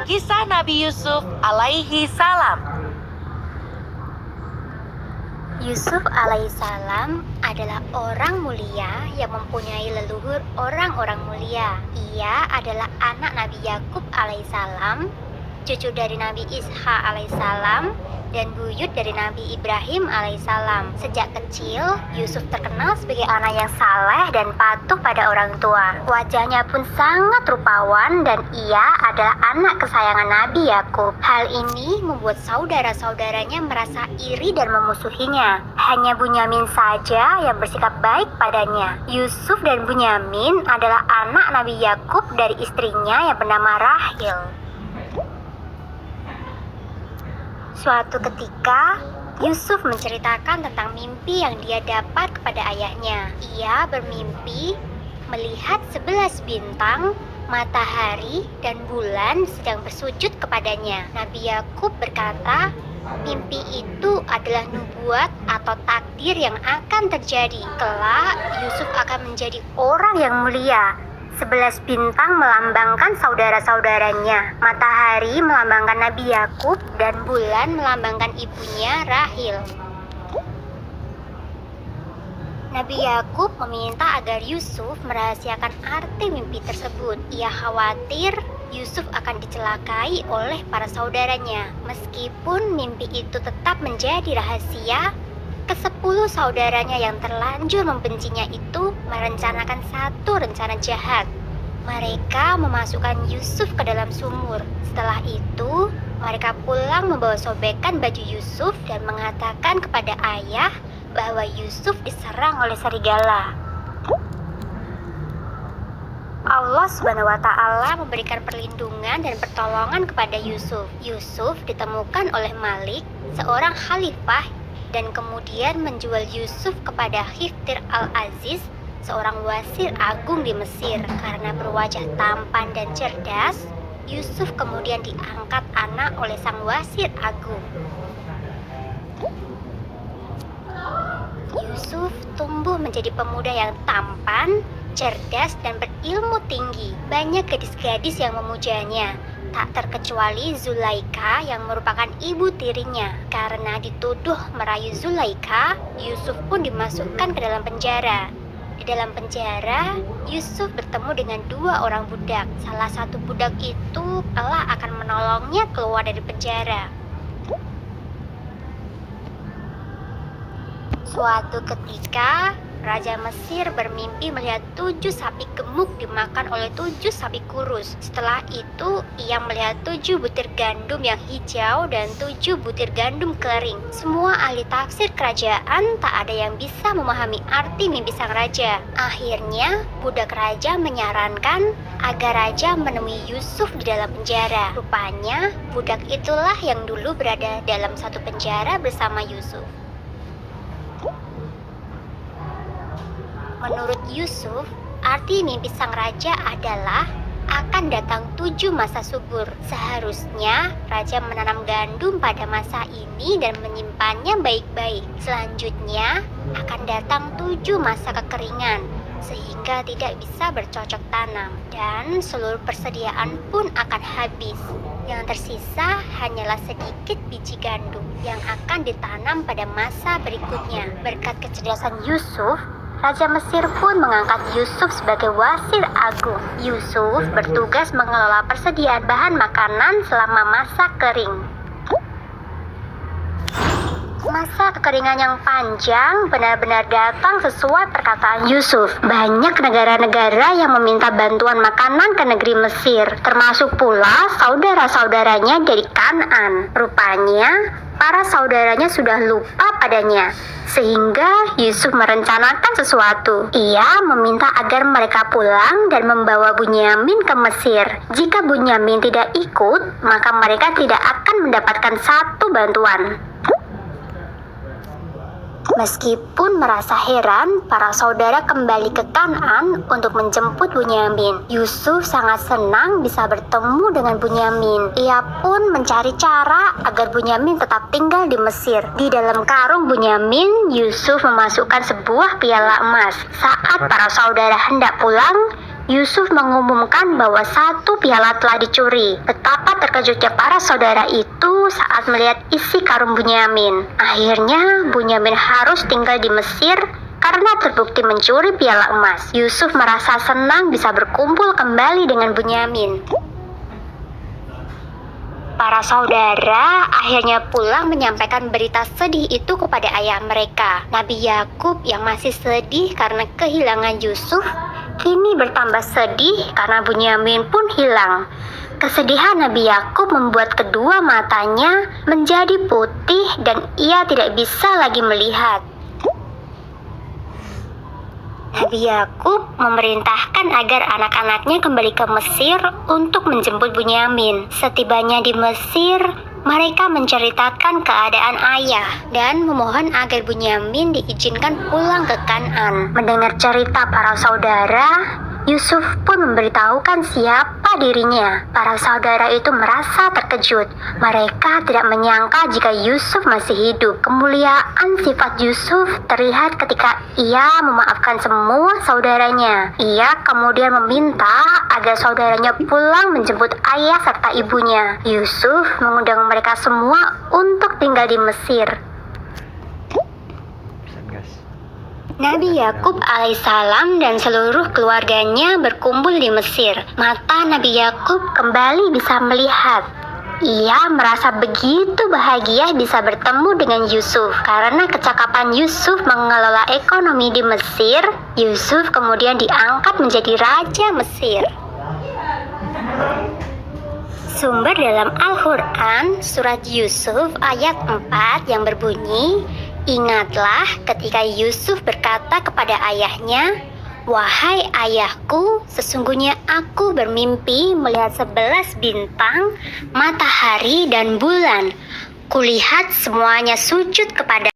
Kisah Nabi Yusuf alaihi salam. Yusuf alaihissalam adalah orang mulia yang mempunyai leluhur orang-orang mulia. Ia adalah anak Nabi Yakub alaihissalam, cucu dari Nabi Ishak alaihissalam, dan buyut dari Nabi Ibrahim alaihissalam. Sejak kecil, Yusuf terkenal sebagai anak yang saleh dan patuh pada orang tua. Wajahnya pun sangat rupawan dan ia adalah anak kesayangan Nabi Yakub. Hal ini membuat saudara-saudaranya merasa iri dan memusuhinya. Hanya Bunyamin saja yang bersikap baik padanya. Yusuf dan Bunyamin adalah anak Nabi Yakub dari istrinya yang bernama Rahil. Suatu ketika, Yusuf menceritakan tentang mimpi yang dia dapat kepada ayahnya. Ia bermimpi melihat 11 bintang, matahari, dan bulan sedang bersujud kepadanya. Nabi Yakub berkata, mimpi itu adalah nubuat atau takdir yang akan terjadi. Kelak, Yusuf akan menjadi orang yang mulia. 11 bintang melambangkan saudara-saudaranya, matahari melambangkan Nabi Yakub, dan bulan melambangkan ibunya Rahil. Nabi Yakub meminta agar Yusuf merahasiakan arti mimpi tersebut. Ia khawatir Yusuf akan dicelakai oleh para saudaranya. Meskipun mimpi itu tetap menjadi rahasia, ke-10 saudaranya yang terlanjur membencinya itu merencanakan satu rencana jahat. Mereka memasukkan Yusuf ke dalam sumur. Setelah itu, mereka pulang membawa sobekan baju Yusuf dan mengatakan kepada ayah bahwa Yusuf diserang oleh serigala. Allah Subhanahu wa Ta'ala memberikan perlindungan dan pertolongan kepada Yusuf. Yusuf ditemukan oleh Malik, seorang khalifah, dan kemudian menjual Yusuf kepada Khiftir al-Aziz, seorang wasir agung di Mesir. Karena berwajah tampan dan cerdas, Yusuf kemudian diangkat anak oleh sang wasir agung. Yusuf tumbuh menjadi pemuda yang tampan, cerdas, dan berilmu tinggi. Banyak gadis-gadis yang memujanya, tak terkecuali Zulaika yang merupakan ibu tirinya. Karena dituduh merayu Zulaika, Yusuf pun dimasukkan ke dalam penjara. Di dalam penjara, Yusuf bertemu dengan 2 orang budak. Salah satu budak itu kelak akan menolongnya keluar dari penjara. Suatu ketika, Raja Mesir bermimpi melihat 7 sapi gemuk dimakan oleh 7 sapi kurus. Setelah itu, ia melihat 7 butir gandum yang hijau dan 7 butir gandum kering. Semua ahli tafsir kerajaan tak ada yang bisa memahami arti mimpi sang raja. Akhirnya, budak raja menyarankan agar raja menemui Yusuf di dalam penjara. Rupanya, budak itulah yang dulu berada dalam satu penjara bersama Yusuf. Menurut Yusuf, arti mimpi sang raja adalah akan datang 7 masa subur. Seharusnya raja menanam gandum pada masa ini dan menyimpannya baik-baik. Selanjutnya akan datang 7 masa kekeringan sehingga tidak bisa bercocok tanam dan seluruh persediaan pun akan habis. Yang tersisa hanyalah sedikit biji gandum yang akan ditanam pada masa berikutnya. Berkat kecerdasan Yusuf, Raja Mesir pun mengangkat Yusuf sebagai wasir agung. Yusuf bertugas mengelola persediaan bahan makanan selama masa kering. Masa kekeringan yang panjang benar-benar datang sesuai perkataan Yusuf. Banyak negara-negara yang meminta bantuan makanan ke negeri Mesir, termasuk pula saudara-saudaranya dari Kanaan. Rupanya, para saudaranya sudah lupa padanya, sehingga Yusuf merencanakan sesuatu. Ia meminta agar mereka pulang dan membawa Bunyamin ke Mesir. Jika Bunyamin tidak ikut, maka mereka tidak akan mendapatkan satu bantuan. Meskipun merasa heran, para saudara kembali ke Kanaan untuk menjemput Bunyamin. Yusuf sangat senang bisa bertemu dengan Bunyamin. Ia pun mencari cara agar Bunyamin tetap tinggal di Mesir. Di dalam karung Bunyamin, Yusuf memasukkan sebuah piala emas. Saat para saudara hendak pulang, Yusuf mengumumkan bahwa satu piala telah dicuri. Betapa terkejutnya para saudara itu saat melihat isi karung Bunyamin. Akhirnya Bunyamin harus tinggal di Mesir karena terbukti mencuri piala emas. Yusuf merasa senang bisa berkumpul kembali dengan Bunyamin. Para saudara akhirnya pulang menyampaikan berita sedih itu kepada ayah mereka. Nabi Yakub yang masih sedih karena kehilangan Yusuf, kini bertambah sedih karena Bunyamin pun hilang. Kesedihan Nabi Yakub membuat kedua matanya menjadi putih dan ia tidak bisa lagi melihat. Nabi Yakub memerintahkan agar anak-anaknya kembali ke Mesir untuk menjemput Bunyamin. Setibanya di Mesir, mereka menceritakan keadaan ayah dan memohon agar Bunyamin diizinkan pulang ke Kan'an. Mendengar cerita para saudara, Yusuf pun memberitahukan siapa dirinya. Para saudara itu merasa terkejut. Mereka tidak menyangka jika Yusuf masih hidup. Kemuliaan sifat Yusuf terlihat ketika ia memaafkan semua saudaranya. Ia kemudian meminta agar saudaranya pulang menjemput ayah serta ibunya. Yusuf mengundang mereka semua untuk tinggal di Mesir. Nabi Yakub alaihissalam dan seluruh keluarganya berkumpul di Mesir. Mata Nabi Yakub kembali bisa melihat. Ia merasa begitu bahagia bisa bertemu dengan Yusuf. Karena kecakapan Yusuf mengelola ekonomi di Mesir, Yusuf kemudian diangkat menjadi raja Mesir. Sumber dalam Al-Quran, surat Yusuf ayat 4 yang berbunyi, "Ingatlah ketika Yusuf berkata kepada ayahnya, 'Wahai ayahku, sesungguhnya aku bermimpi melihat 11 bintang, matahari dan bulan. Kulihat semuanya sujud kepada